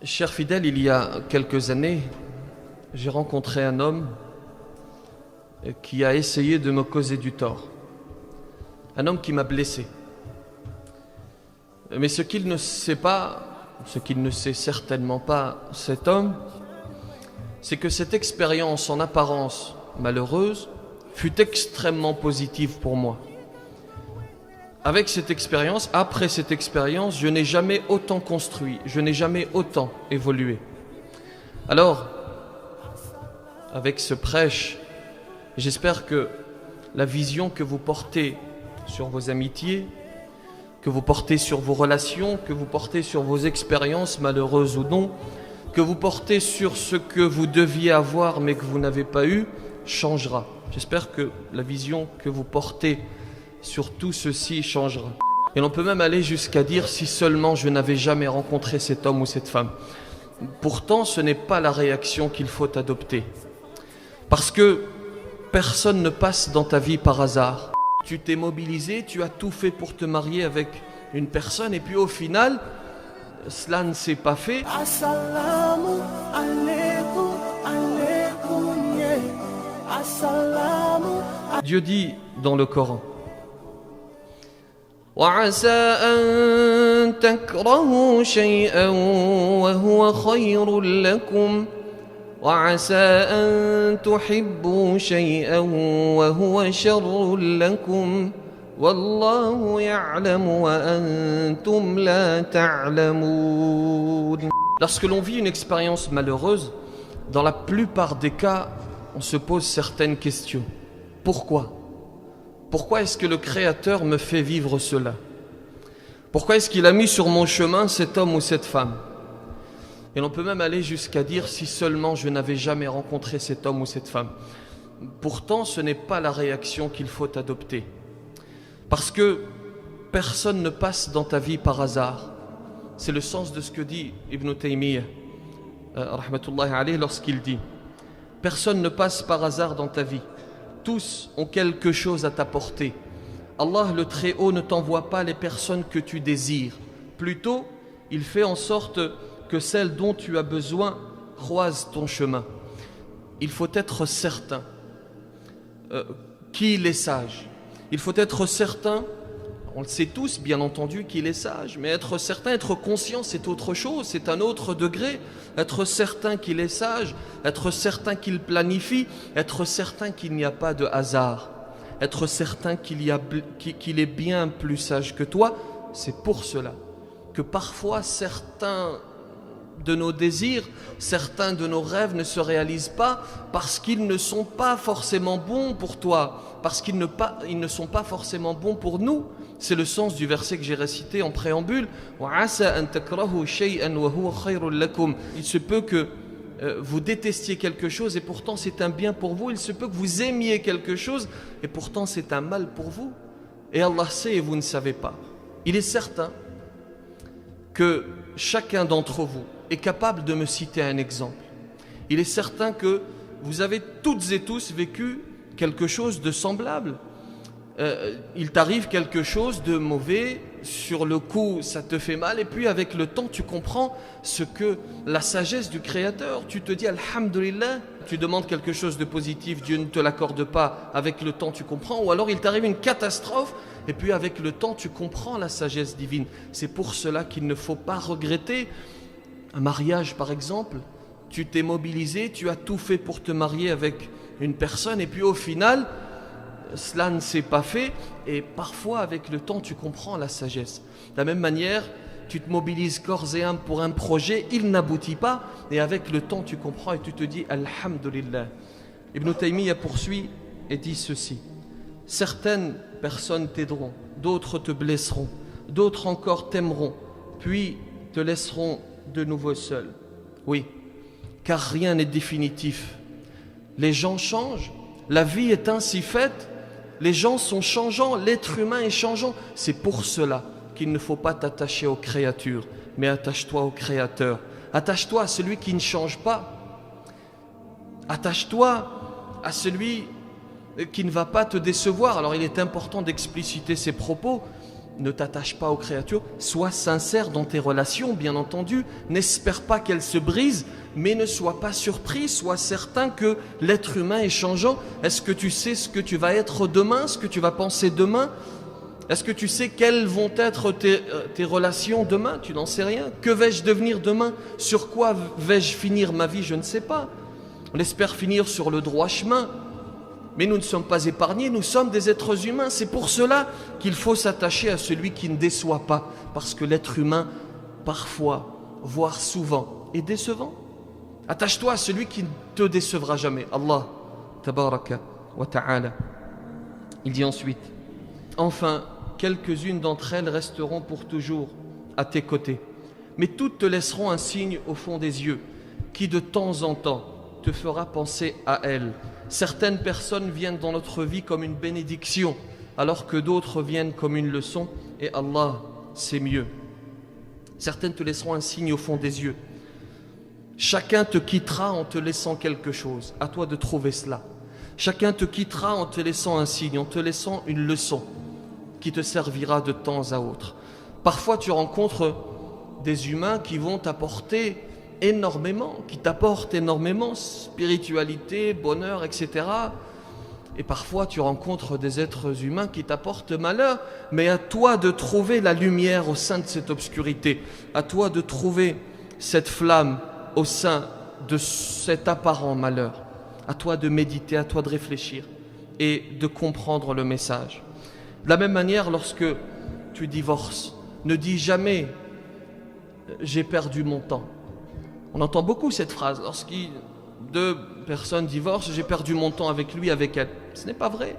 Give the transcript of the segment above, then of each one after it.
Cher fidèle, il y a quelques années, j'ai rencontré un homme qui a essayé de me causer du tort. Un homme qui m'a blessé. Mais ce qu'il ne sait pas, ce qu'il ne sait certainement pas, cet homme, c'est que cette expérience en apparence malheureuse fut extrêmement positive pour moi. Avec cette expérience, après cette expérience, je n'ai jamais autant construit, je n'ai jamais autant évolué. Alors, avec ce prêche, j'espère que la vision que vous portez sur vos amitiés, que vous portez sur vos relations, que vous portez sur vos expériences, malheureuses ou non, que vous portez sur ce que vous deviez avoir mais que vous n'avez pas eu, changera. J'espère que la vision que vous portez sur tout ceci changera. Et l'on peut même aller jusqu'à dire si seulement je n'avais jamais rencontré cet homme ou cette femme. Pourtant, ce n'est pas la réaction qu'il faut adopter. Parce que personne ne passe dans ta vie par hasard. Tu t'es mobilisé, tu as tout fait pour te marier avec une personne et puis au final, cela ne s'est pas fait. Assalamu alaikum, alaikum, yeah. Assalamu. Dieu dit dans le Coran, وعسى أن تكرهوا شيئا وهو خير لكم وعسى أن تحبوا شيئا وهو شر لكم والله يعلم وأنتم لا تعلمون. Lorsque l'on vit une expérience malheureuse, dans la plupart des cas, on se pose certaines questions. Pourquoi ? Pourquoi est-ce que le Créateur me fait vivre cela ? Pourquoi est-ce qu'il a mis sur mon chemin cet homme ou cette femme ? Et l'on peut même aller jusqu'à dire si seulement je n'avais jamais rencontré cet homme ou cette femme. Pourtant, ce n'est pas la réaction qu'il faut adopter. Parce que personne ne passe dans ta vie par hasard. C'est le sens de ce que dit Ibn Taymiyyah, rahmatullahi alayhi, lorsqu'il dit « Personne ne passe par hasard dans ta vie. Tous ont quelque chose à t'apporter. Allah le Très-Haut ne t'envoie pas les personnes que tu désires. Plutôt, il fait en sorte que celles dont tu as besoin croisent ton chemin. Il faut être certain qu'il est sage. Il faut être certain, on le sait tous bien entendu qu'il est sage, mais être certain, être conscient, c'est autre chose, c'est un autre degré. Être certain qu'il est sage, être certain qu'il planifie, être certain qu'il n'y a pas de hasard, être certain qu'il est bien plus sage que toi. C'est pour cela que parfois certains de nos désirs, certains de nos rêves ne se réalisent pas parce qu'ils ne sont pas forcément bons pour toi, parce qu'ils ne sont pas forcément bons pour nous. C'est le sens du verset que j'ai récité en préambule. Il se peut que vous détestiez quelque chose et pourtant c'est un bien pour vous. Il se peut que vous aimiez quelque chose et pourtant c'est un mal pour vous. Et Allah sait et vous ne savez pas. Il est certain que chacun d'entre vous est capable de me citer un exemple. Il est certain que vous avez toutes et tous vécu quelque chose de semblable. Il t'arrive quelque chose de mauvais, sur le coup ça te fait mal et puis avec le temps tu comprends ce que la sagesse du Créateur, tu te dis Alhamdulillah, tu demandes quelque chose de positif, Dieu ne te l'accorde pas, avec le temps tu comprends, ou alors il t'arrive une catastrophe et puis avec le temps tu comprends la sagesse divine. C'est pour cela qu'il ne faut pas regretter un mariage par exemple. Tu t'es mobilisé, tu as tout fait pour te marier avec une personne et puis au final cela ne s'est pas fait et parfois avec le temps tu comprends la sagesse. De la même manière, tu te mobilises corps et âme pour un projet, il n'aboutit pas et avec le temps tu comprends et tu te dis Alhamdulillah. Ibn Taymiyyah poursuit et dit ceci: certaines personnes t'aideront, d'autres te blesseront, d'autres encore t'aimeront, puis te laisseront de nouveau seul. Oui, car rien n'est définitif. Les gens changent, la vie est ainsi faite. Les gens sont changeants, l'être humain est changeant. C'est pour cela qu'il ne faut pas t'attacher aux créatures, mais attache-toi au Créateur. Attache-toi à celui qui ne change pas. Attache-toi à celui qui ne va pas te décevoir. Alors il est important d'expliciter ces propos. ne t'attache pas aux créatures, sois sincère dans tes relations, bien entendu, n'espère pas qu'elles se brisent, mais ne sois pas surpris, sois certain que l'être humain est changeant. Est-ce que tu sais ce que tu vas être demain, ce que tu vas penser demain? Est-ce que tu sais quelles vont être tes relations demain? Tu n'en sais rien. Que vais-je devenir demain? Sur quoi vais-je finir ma vie? Je ne sais pas. On espère finir sur le droit chemin. Mais nous ne sommes pas épargnés, nous sommes des êtres humains. C'est pour cela qu'il faut s'attacher à celui qui ne déçoit pas. Parce que l'être humain, parfois, voire souvent, est décevant. Attache-toi à celui qui ne te décevra jamais. Allah, tabaraka wa ta'ala. Il dit ensuite, enfin, quelques-unes d'entre elles resteront pour toujours à tes côtés. Mais toutes te laisseront un signe au fond des yeux, qui de temps en temps te fera penser à elles. Certaines personnes viennent dans notre vie comme une bénédiction, alors que d'autres viennent comme une leçon, et Allah, c'est mieux. Certaines te laisseront un signe au fond des yeux. Chacun te quittera en te laissant quelque chose. À toi de trouver cela. Chacun te quittera en te laissant un signe, en te laissant une leçon qui te servira de temps à autre. Parfois, tu rencontres des humains qui vont t'apporter énormément, qui t'apportent énormément, spiritualité, bonheur, etc. Et parfois tu rencontres des êtres humains qui t'apportent malheur, mais à toi de trouver la lumière au sein de cette obscurité, à toi de trouver cette flamme au sein de cet apparent malheur, à toi de méditer, à toi de réfléchir et de comprendre le message. De la même manière, lorsque tu divorces, ne dis jamais « j'ai perdu mon temps ». On entend beaucoup cette phrase. Lorsque deux personnes divorcent, j'ai perdu mon temps avec lui, avec elle. Ce n'est pas vrai.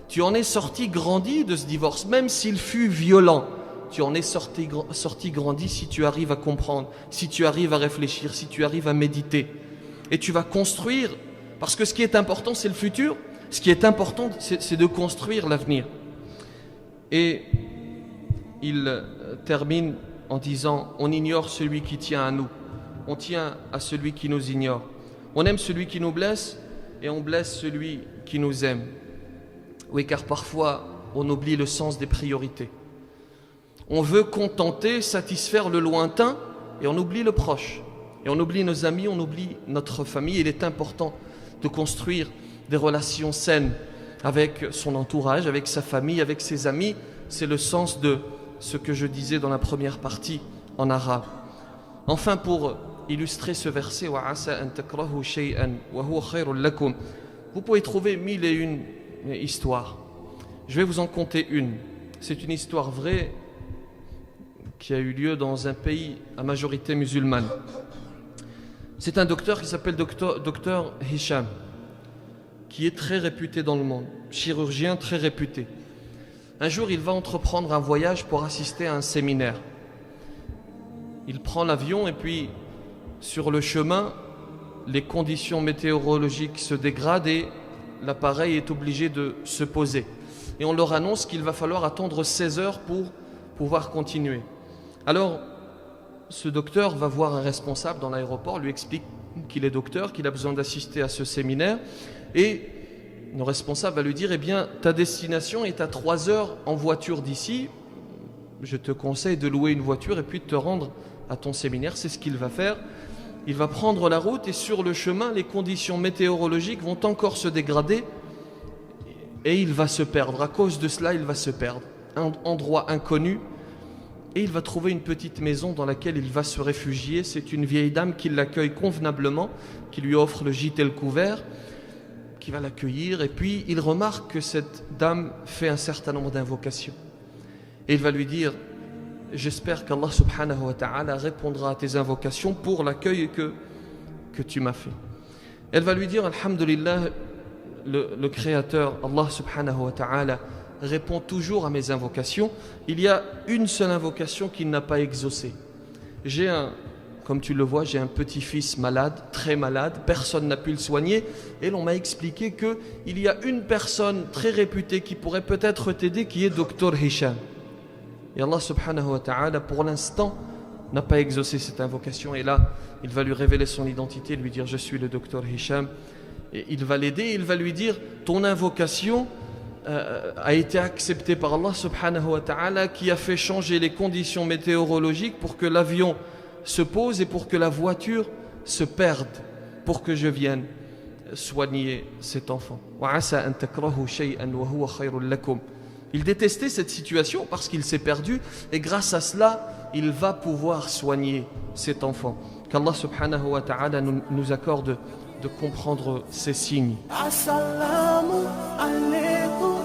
Tu en es sorti grandi de ce divorce, même s'il fut violent. Tu en es sorti grandi si tu arrives à comprendre, si tu arrives à réfléchir, si tu arrives à méditer. Et tu vas construire, parce que ce qui est important, c'est le futur. Ce qui est important, c'est de construire l'avenir. Et il termine en disant, on ignore celui qui tient à nous. On tient à celui qui nous ignore. On aime celui qui nous blesse et on blesse celui qui nous aime. Oui, car parfois, on oublie le sens des priorités. On veut contenter, satisfaire le lointain et on oublie le proche. Et on oublie nos amis, on oublie notre famille. Il est important de construire des relations saines avec son entourage, avec sa famille, avec ses amis. C'est le sens de ce que je disais dans la première partie en arabe. Enfin, pour illustrer ce verset, vous pouvez trouver 1001 histoires. Je vais vous en conter une. C'est une histoire vraie qui a eu lieu dans un pays à majorité musulmane. C'est un docteur qui s'appelle docteur Hicham, qui est très réputé dans le monde, chirurgien très réputé. Un jour, il va entreprendre un voyage pour assister à un séminaire. Il prend l'avion et puis, sur le chemin, les conditions météorologiques se dégradent et l'appareil est obligé de se poser. Et on leur annonce qu'il va falloir attendre 16 heures pour pouvoir continuer. Alors, ce docteur va voir un responsable dans l'aéroport, lui explique qu'il est docteur, qu'il a besoin d'assister à ce séminaire. Et le responsable va lui dire, eh bien, ta destination est à 3 heures en voiture d'ici. Je te conseille de louer une voiture et puis de te rendre à ton séminaire. C'est ce qu'il va faire. Il va prendre la route et sur le chemin, les conditions météorologiques vont encore se dégrader et il va se perdre. À cause de cela, il va se perdre. Un endroit inconnu et il va trouver une petite maison dans laquelle il va se réfugier. C'est une vieille dame qui l'accueille convenablement, qui lui offre le gîte et le couvert, qui va l'accueillir. Et puis, il remarque que cette dame fait un certain nombre d'invocations. Et il va lui dire, j'espère qu'Allah subhanahu wa ta'ala répondra à tes invocations pour l'accueil que tu m'as fait. Elle va lui dire, alhamdulillah, le Créateur, Allah subhanahu wa ta'ala, répond toujours à mes invocations. Il y a une seule invocation qu'il n'a pas exaucée. Comme tu le vois, j'ai un petit-fils malade, très malade, personne n'a pu le soigner. Et l'on m'a expliqué qu'il y a une personne très réputée qui pourrait peut-être t'aider, qui est Dr Hicham. Et Allah subhanahu wa ta'ala, pour l'instant, n'a pas exaucé cette invocation. Et là, il va lui révéler son identité, lui dire, je suis le docteur Hicham. Et il va l'aider, il va lui dire, ton invocation a été accepté par Allah subhanahu wa ta'ala, qui a fait changer les conditions météorologiques pour que l'avion se pose et pour que la voiture se perde, pour que je vienne soigner cet enfant. Il détestait cette situation parce qu'il s'est perdu, et grâce à cela, il va pouvoir soigner cet enfant. Qu'Allah subhanahu wa ta'ala nous accorde de comprendre ces signes. Assalamu alaikum.